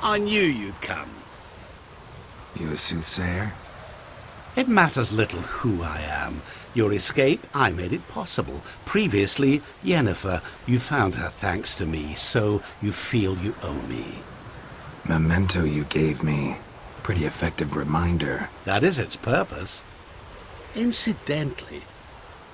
I knew you'd come. You a soothsayer? It matters little who I am. Your escape, I made it possible. Previously, Yennefer, you found her thanks to me, so you feel you owe me. Memento you gave me. Pretty effective reminder. That is its purpose. Incidentally,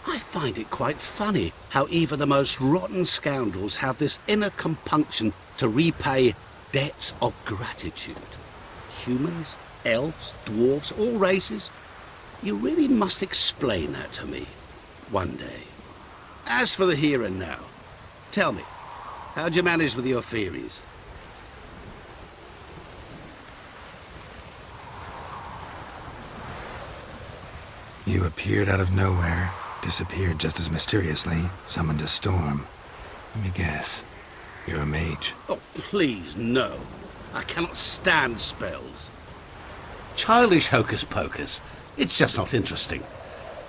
I find it quite funny how even the most rotten scoundrels have this inner compunction to repay debts of gratitude. Humans, elves, dwarves, all races. You really must explain that to me one day. As for the here and now, tell me, how'd you manage with your theories? You appeared out of nowhere, disappeared just as mysteriously, summoned a storm. Let me guess. You're a mage. Oh, please, no. I cannot stand spells. Childish hocus-pocus. It's just not interesting.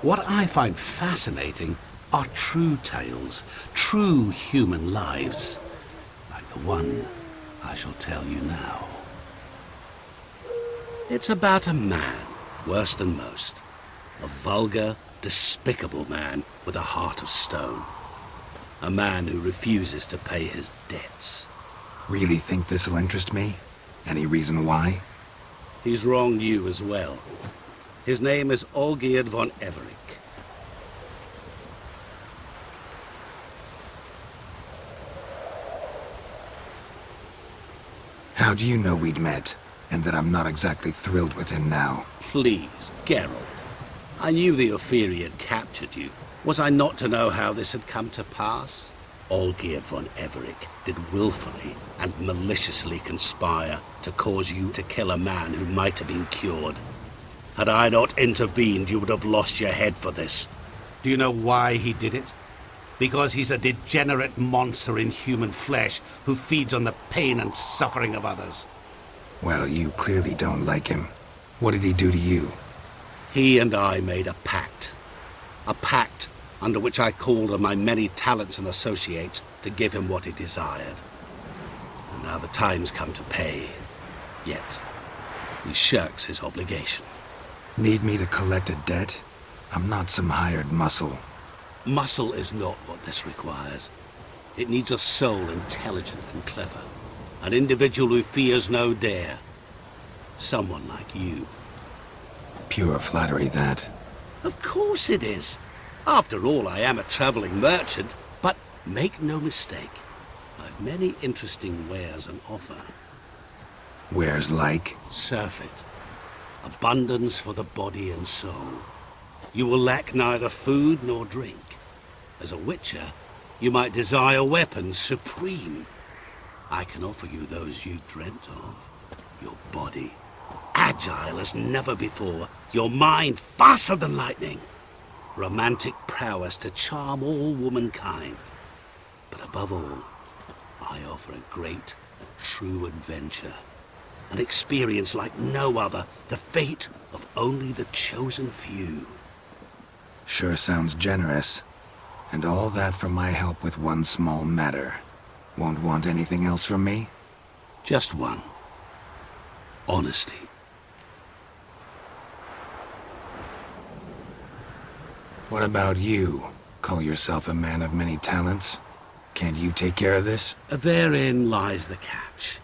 What I find fascinating are true tales, true human lives, like the one I shall tell you now. It's about a man, worse than most. A vulgar, despicable man with a heart of stone. A man who refuses to pay his debts. Really think this'll interest me? Any reason why? He's wronged you as well. His name is Olgierd von Everec. How do you know we'd met, and that I'm not exactly thrilled with him now? Please, Geralt. I knew the Ophiri had captured you. Was I not to know how this had come to pass? Olgierd von Everec did willfully and maliciously conspire to cause you to kill a man who might have been cured. Had I not intervened, you would have lost your head for this. Do you know why he did it? Because he's a degenerate monster in human flesh who feeds on the pain and suffering of others. Well, you clearly don't like him. What did he do to you? He and I made a pact. A pact under which I called on my many talents and associates to give him what he desired. And now the time's come to pay. Yet, he shirks his obligation. Need me to collect a debt? I'm not some hired muscle. Muscle is not what this requires. It needs a soul intelligent and clever. An individual who fears no dare. Someone like you. Pure flattery, that. Of course it is. After all, I am a traveling merchant. But make no mistake, I've many interesting wares on offer. Wares like? Surfeit. Abundance for the body and soul. You will lack neither food nor drink. As a witcher, you might desire weapons supreme. I can offer you those you dreamt of. Your body, agile as never before. Your mind, faster than lightning. Romantic prowess to charm all womankind. But above all, I offer a great and true adventure. An experience like no other, the fate of only the chosen few. Sure sounds generous. And all that for my help with one small matter. Won't want anything else from me? Just one. Honesty. What about you? Call yourself a man of many talents? Can't you take care of this? Therein lies the catch.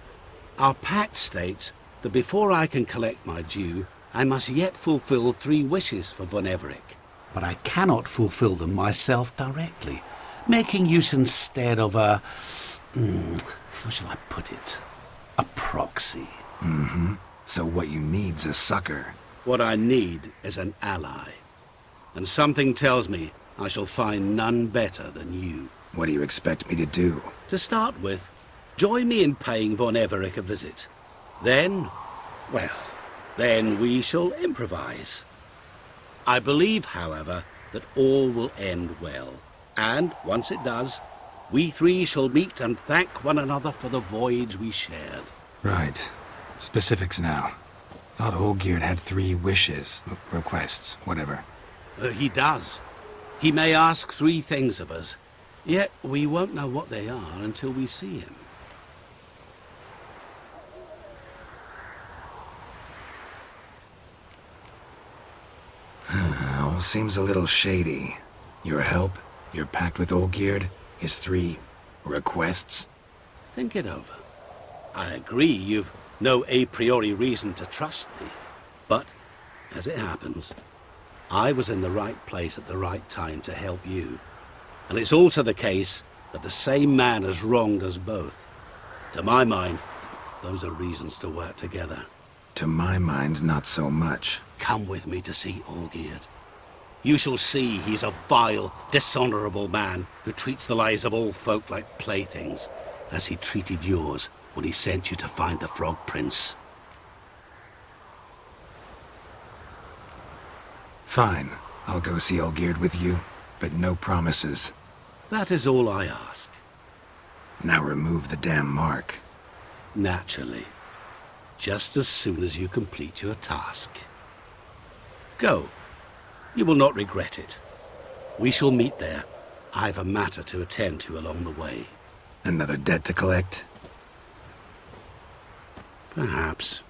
Our pact states that before I can collect my due, I must yet fulfill 3 wishes for von Everec. But I cannot fulfill them myself directly, making use instead of a... how shall I put it? A proxy. Mm-hmm. So what you need's a sucker. What I need is an ally. And something tells me I shall find none better than you. What do you expect me to do? To start with, join me in paying von Everec a visit. Then, well, then we shall improvise. I believe, however, that all will end well. And, once it does, we 3 shall meet and thank one another for the voyage we shared. Right. Specifics now. Thought Olgierd had 3 wishes, requests, whatever. He does. He may ask 3 things of us, yet we won't know what they are until we see him. All seems a little shady. Your help, your pact with Olgierd, his 3 requests. Think it over. I agree you've no a priori reason to trust me, but, as it happens, I was in the right place at the right time to help you. And it's also the case that the same man has wronged us both. To my mind, those are reasons to work together. To my mind, not so much. Come with me to see Olgierd. You shall see he's a vile, dishonourable man who treats the lives of all folk like playthings, as he treated yours when he sent you to find the Frog Prince. Fine. I'll go see Olgierd with you, but no promises. That is all I ask. Now remove the damn mark. Naturally. Just as soon as you complete your task. Go. You will not regret it. We shall meet there. I've a matter to attend to along the way. Another debt to collect? Perhaps.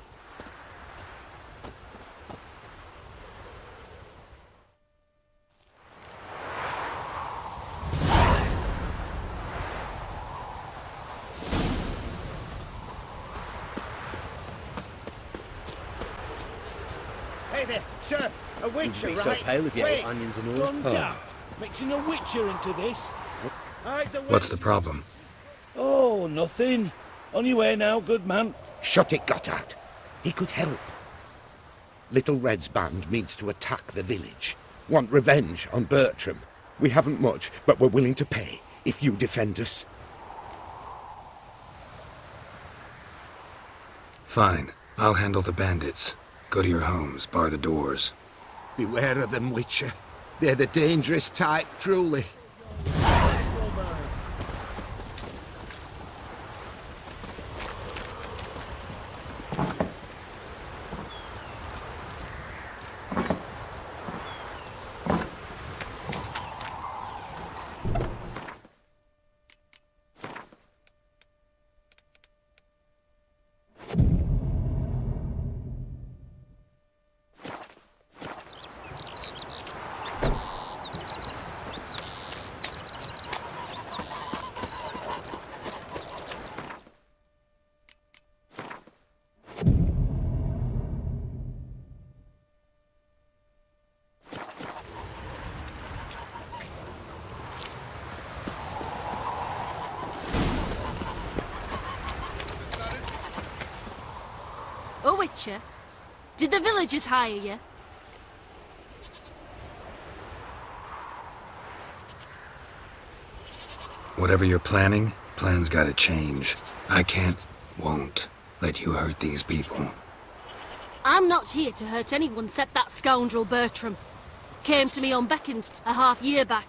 Hey there, sir, a witcher, You'd be right? so pale if you ate Wait. onions and all. One doubt. Mixing a witcher into this. Hide the What's the witch. problem? Oh, nothing. On your way now, good man. Shut it, Gotthard. He could help. Little Red's band means to attack the village. Want revenge on Bertram. We haven't much, but we're willing to pay if you defend us. Fine. I'll handle the bandits. Go to your homes, bar the doors. Beware of them, Witcher. They're the dangerous type, truly. Oh, Witcher, did the villagers hire you? Whatever you're planning, plans gotta change. I can't, won't, let you hurt these people. I'm not here to hurt anyone except that scoundrel Bertram. Came to me unbeckoned a half-year back.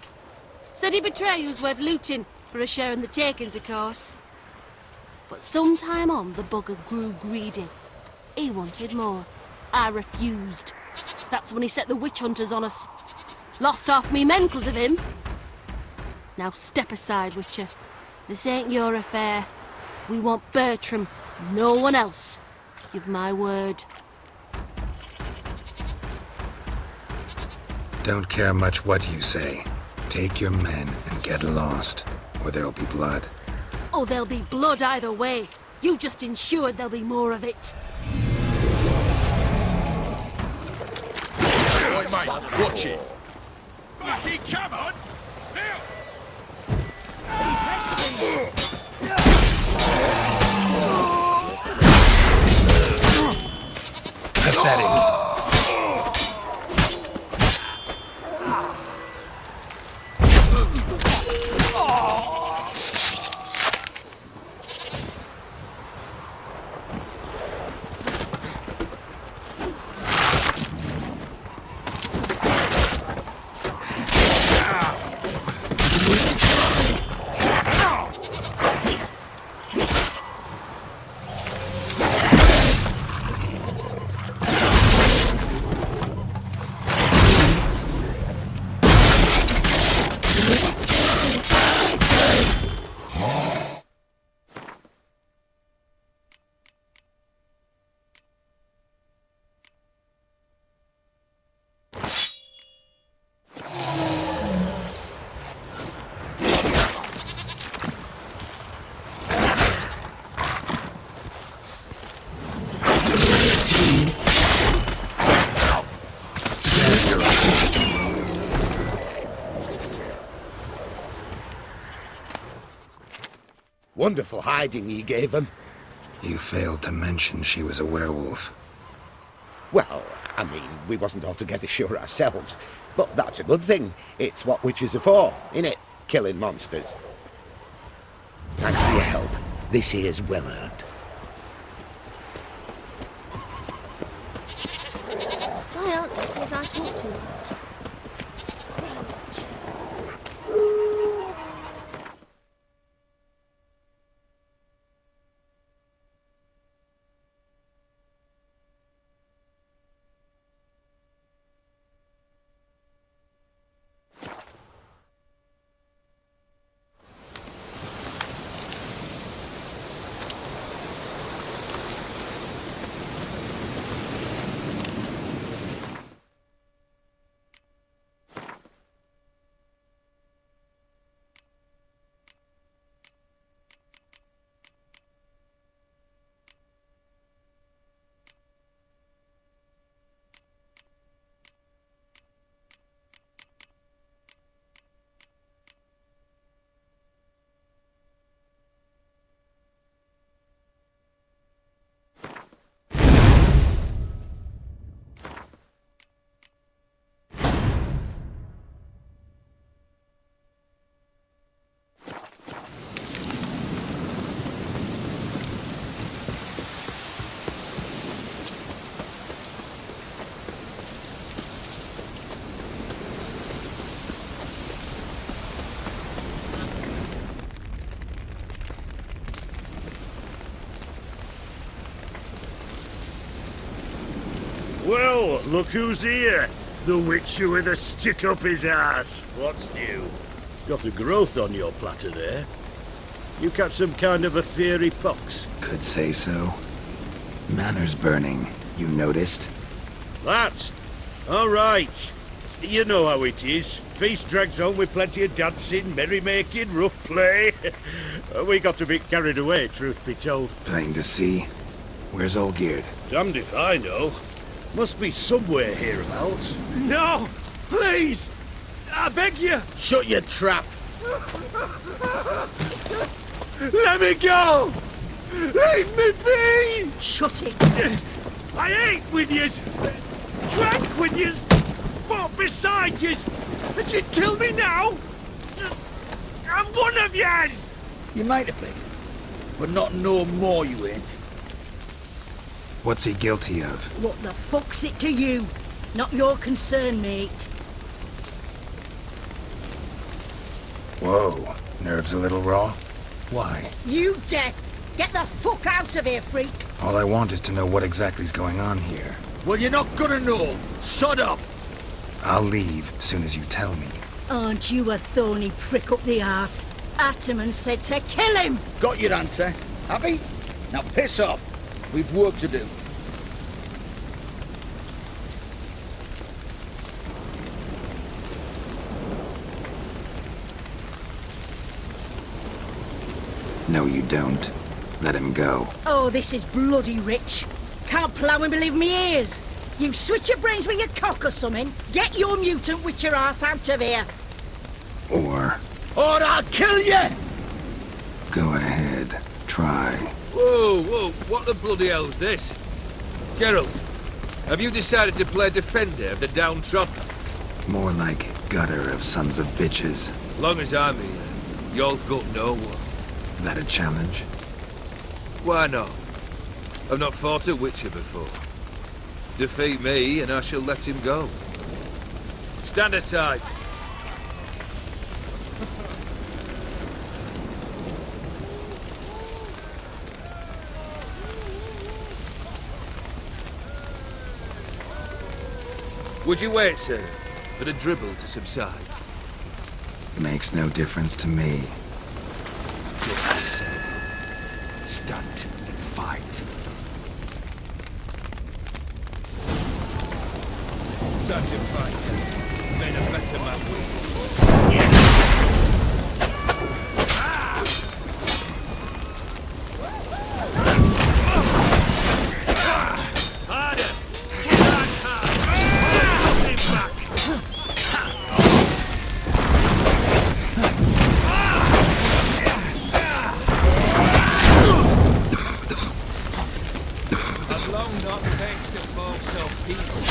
Said he'd betray who's worth looting for a share in the takings, of course. But sometime on, the bugger grew greedy. He wanted more. I refused. That's when he set the witch hunters on us. Lost half me men 'cause of him. Now step aside, Witcher. This ain't your affair. We want Bertram, no one else. Give my word. Don't care much what you say. Take your men and get lost, or there'll be blood. Oh, there'll be blood either way. You just ensured there'll be more of it. Right, mate, watch it. Lucky, come on! Pathetic. Wonderful hiding ye gave 'em. You failed to mention she was a werewolf. Well, I mean, we wasn't altogether sure ourselves. But that's a good thing. It's what witches are for, innit? Killing monsters. Thanks for your help. This here's well earned. My aunt says I talk too much. Well, look who's here. The Witcher with a stick up his ass. What's new? Got a growth on your platter there. You catch some kind of a fiery pox. Could say so. Manor's burning. You noticed? That? All right. You know how it is. Feast drags on with plenty of dancing, merrymaking, rough play. We got a bit carried away, truth be told. Plain to see. Where's Olgierd? Damned if I know. Must be somewhere hereabouts. No! Please! I beg you! Shut your trap! Let me go! Leave me be! Shut it! I ate with yous! Drank with yous! Fought beside yous! And you kill me now? I'm one of yous! You might have been, but not no more you ain't. What's he guilty of? What the fuck's it to you? Not your concern, mate. Whoa. Nerves a little raw? Why? You deaf! Get the fuck out of here, freak! All I want is to know what exactly's going on here. Well, you're not gonna know. Sod off! I'll leave soon as you tell me. Aren't you a thorny prick up the arse? Ataman said to kill him! Got your answer. Happy? Now piss off. We've work to do. No, you don't. Let him go. Oh, this is bloody rich. Can't plough and believe me ears. You switch your brains with your cock or something. Get your mutant witcher ass out of here. Or Or I'll kill you! go ahead. Try. Whoa, whoa, what the bloody hell's this? Geralt, have you decided to play defender of the downtrodden? More like gutter of sons of bitches. Long as I'm here, you'll gut no one. That a challenge? Why not? I've not fought a Witcher before. Defeat me and I shall let him go. Stand aside. Would you wait, sir, for the dribble to subside? Makes no difference to me. Just the same. Stunt and fight. Such a fight. Made a better man win. Harder! Strike hard! Pull him back! peace.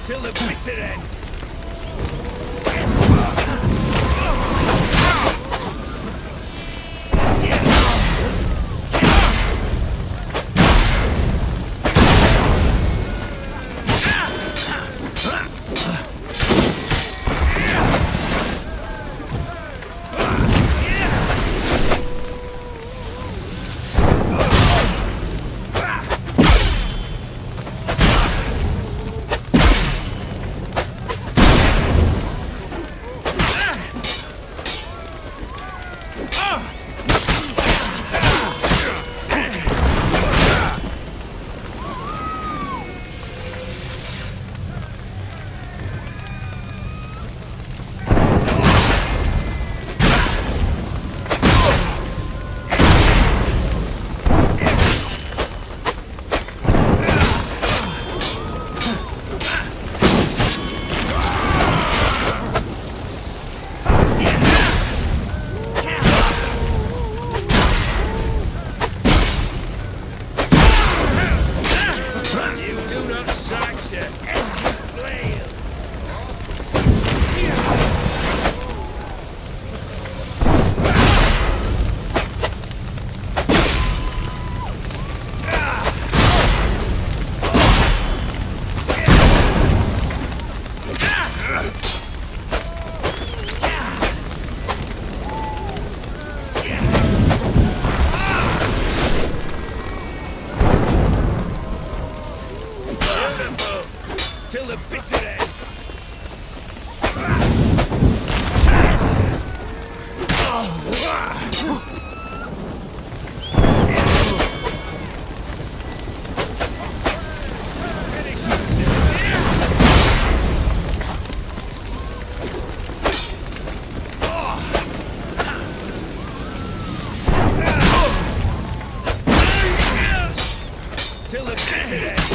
Till the bitter end. Till the bitter end. Till the bitter end.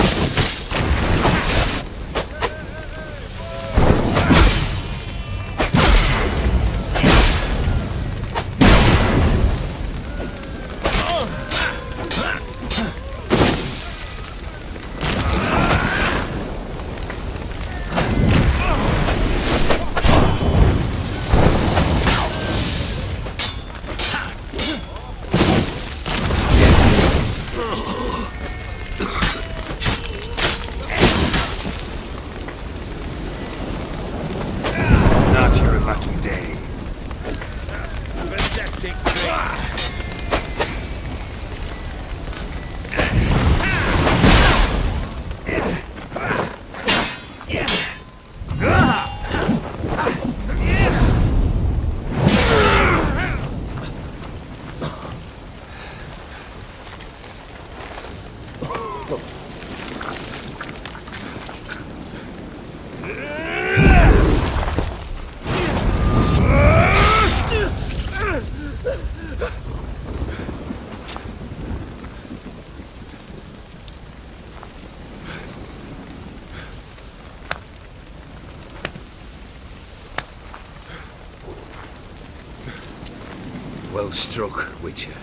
Well struck, Witcher.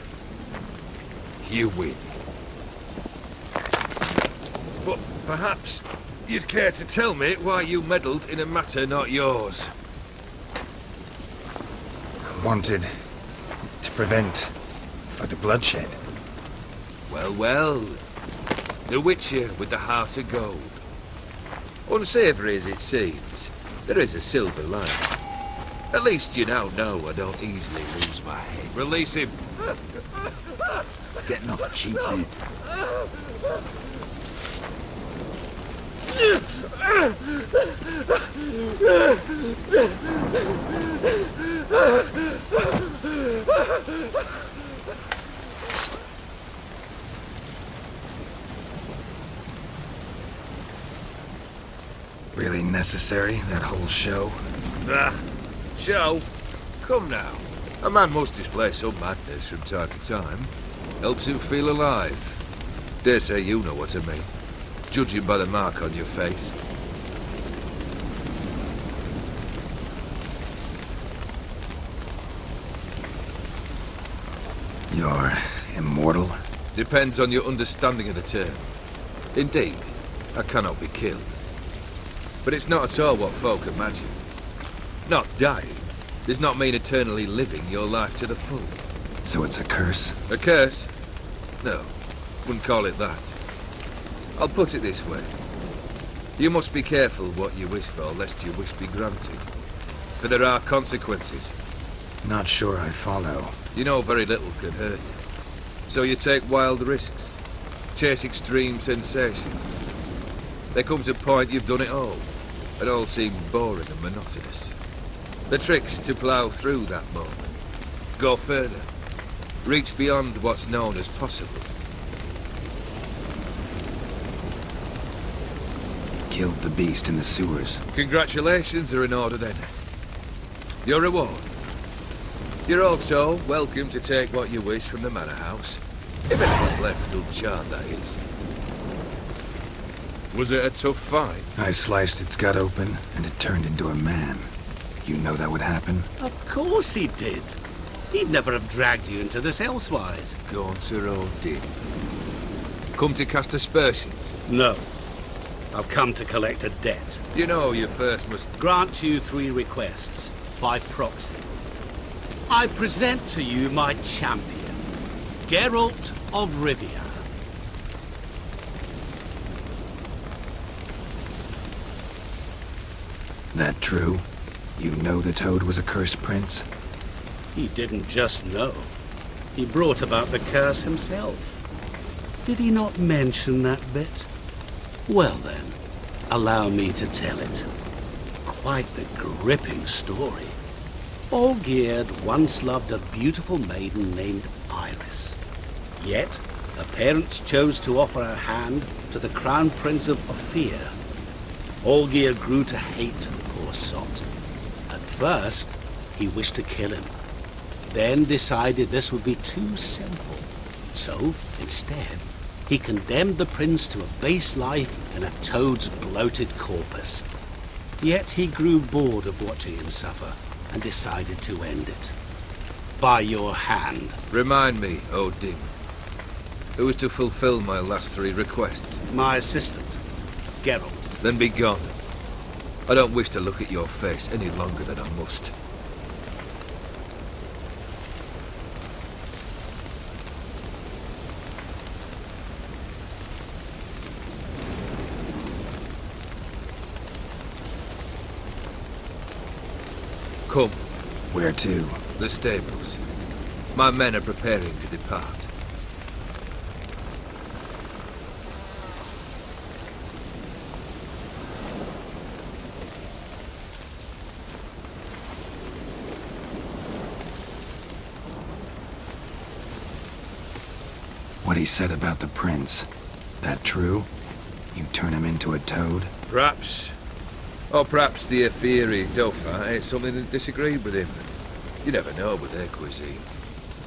You win. But perhaps you'd care to tell me why you meddled in a matter not yours. Wanted to prevent further bloodshed. Well, well. The Witcher with the heart of gold. Unsavoury as it seems, there is a silver lining. At least you now know I don't easily lose my head. Release him. Getting off cheap, mate. Really necessary, that whole show? Show? Come now. A man must display some madness from time to time. Helps him feel alive. Dare say you know what I mean. Judging by the mark on your face. You're immortal? Depends on your understanding of the term. Indeed, I cannot be killed. But it's not at all what folk imagine. Not dying does not mean eternally living your life to the full. So it's a curse? A curse? No, wouldn't call it that. I'll put it this way. You must be careful what you wish for, lest your wish be granted. For there are consequences. Not sure I follow. You know very little can hurt you. So you take wild risks. Chase extreme sensations. There comes a point you've done it all. It all seems boring and monotonous. The trick's to plough through that moment. Go further. Reach beyond what's known as possible. Killed the beast in the sewers. Congratulations are in order then. Your reward. You're also welcome to take what you wish from the manor house. If anyone's left uncharred, that is. Was it a tough fight? I sliced its gut open, and it turned into a man. You know that would happen? Of course he did. He'd never have dragged you into this elsewise. Gaunter Odin. Come to cast aspersions? No. I've come to collect a debt. You know you first must... Grant you 3 requests, by proxy. I present to you my champion, Geralt of Rivia. That true? You know the Toad was a cursed prince? He didn't just know. He brought about the curse himself. Did he not mention that bit? Well then, allow me to tell it. Quite the gripping story. Olgierd once loved a beautiful maiden named Iris. Yet, her parents chose to offer her hand to the Crown Prince of Ophir. Olgierd grew to hate the poor sot. At first, he wished to kill him. Then decided this would be too simple. So, instead, he condemned the prince to a base life in a toad's bloated corpus. Yet he grew bored of watching him suffer and decided to end it. By your hand. Remind me, Odin. Who is to fulfill my last 3 requests? My assistant, Geralt. Then be gone. I don't wish to look at your face any longer than I must. Come. Where to? The stables. My men are preparing to depart. What he said about the prince, that true? You turn him into a toad? Perhaps. Or perhaps the Aetheri Dauphin ate something that disagreed with him. You never know with their cuisine.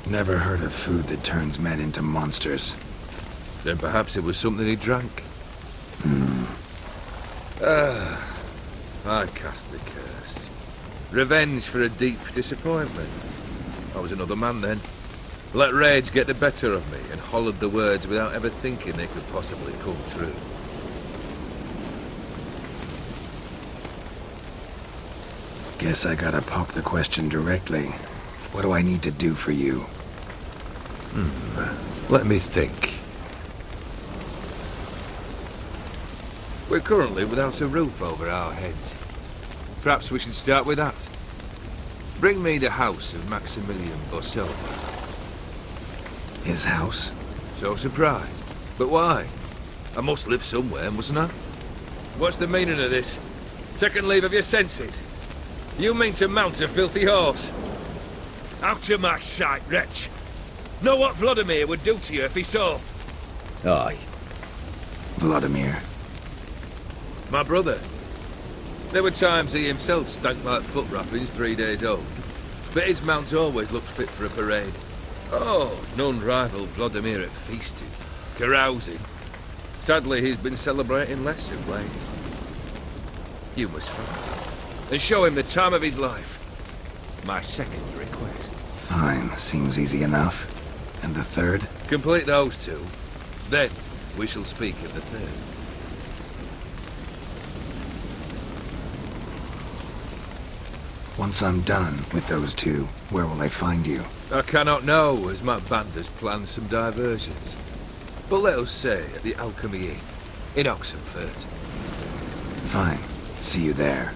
Never heard of food that turns men into monsters. Then perhaps it was something he drank. I cast the curse. Revenge for a deep disappointment. I was another man then. Let rage get the better of me and hollered the words without ever thinking they could possibly come true. Guess I gotta pop the question directly. What do I need to do for you? Let me think. We're currently without a roof over our heads. Perhaps we should start with that. Bring me the house of Maximilian Bossel. His house? So surprised. But why? I must live somewhere, mustn't I? What's the meaning of this? Second leave of your senses? You mean to mount a filthy horse? Out of my sight, wretch! Know what Vladimir would do to you if he saw? Aye. Vladimir. My brother. There were times he himself stank like foot wrappings 3 days old. But his mount always looked fit for a parade. Oh, none rival Vladimir at feasting, carousing. Sadly, he's been celebrating less of late. You must find him, and show him the time of his life. My second request. Fine, seems easy enough. And the third? Complete those two. Then, we shall speak of the third. Once I'm done with those two, where will I find you? I cannot know, as my band has planned some diversions. But let us say at the Alchemy Inn, in Oxenfurt. Fine. See you there.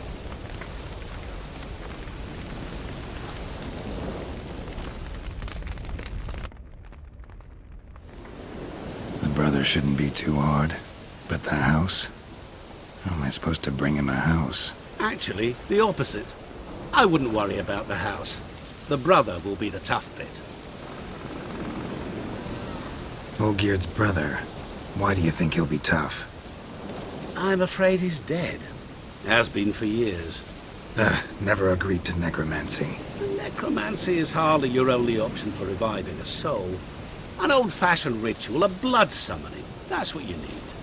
The brother shouldn't be too hard. But the house? How am I supposed to bring him a house? Actually, the opposite. I wouldn't worry about the house. The brother will be the tough bit. Olgierd's brother. Why do you think he'll be tough? I'm afraid he's dead. Has been for years. Never agreed to necromancy. Necromancy is hardly your only option for reviving a soul. An old-fashioned ritual, a blood summoning. That's what you need.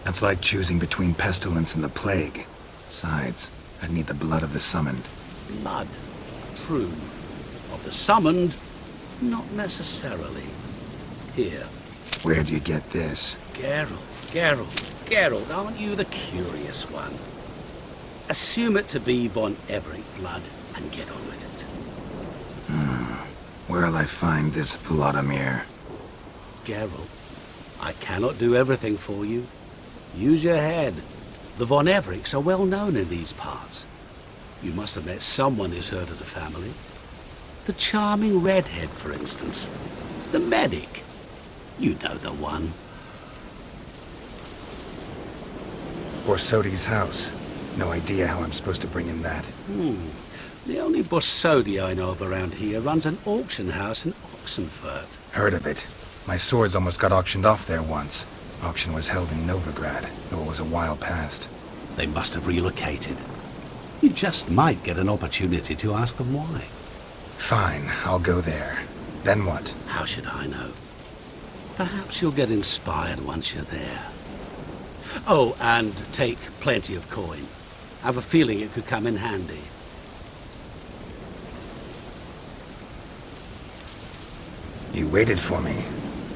That's like choosing between pestilence and the plague. Besides, I'd need the blood of the summoned. Blood. True. Of the summoned, not necessarily. Here. Where do you get this? Geralt, aren't you the curious one? Assume it to be von Everett blood and get on with it. Where'll I find this Vladimir? Geralt, I cannot do everything for you. Use your head. The von Evericks are well known in these parts. You must have met someone who's heard of the family. The charming redhead, for instance. The medic. You know the one. Borsodi's house. No idea how I'm supposed to bring in that. The only Borsodi I know of around here runs an auction house in Oxenfurt. Heard of it. My swords almost got auctioned off there once. Auction was held in Novigrad, though it was a while past. They must have relocated. You just might get an opportunity to ask them why. Fine, I'll go there. Then what? How should I know? Perhaps you'll get inspired once you're there. Oh, and take plenty of coin. I have a feeling it could come in handy. You waited for me.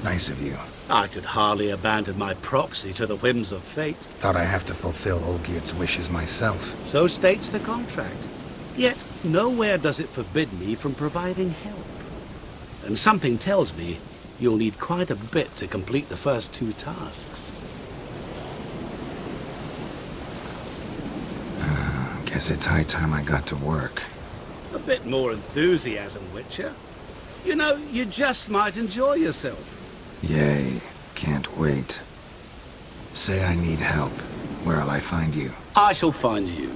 Nice of you. I could hardly abandon my proxy to the whims of fate. Thought I have to fulfill Olgierd's wishes myself. So states the contract. Yet, nowhere does it forbid me from providing help. And something tells me you'll need quite a bit to complete the first two tasks. Guess it's high time I got to work. A bit more enthusiasm, Witcher. You know, you just might enjoy yourself. Yay. Can't wait. Say I need help. Where'll I find you? I shall find you.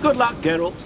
Good luck, Geralt.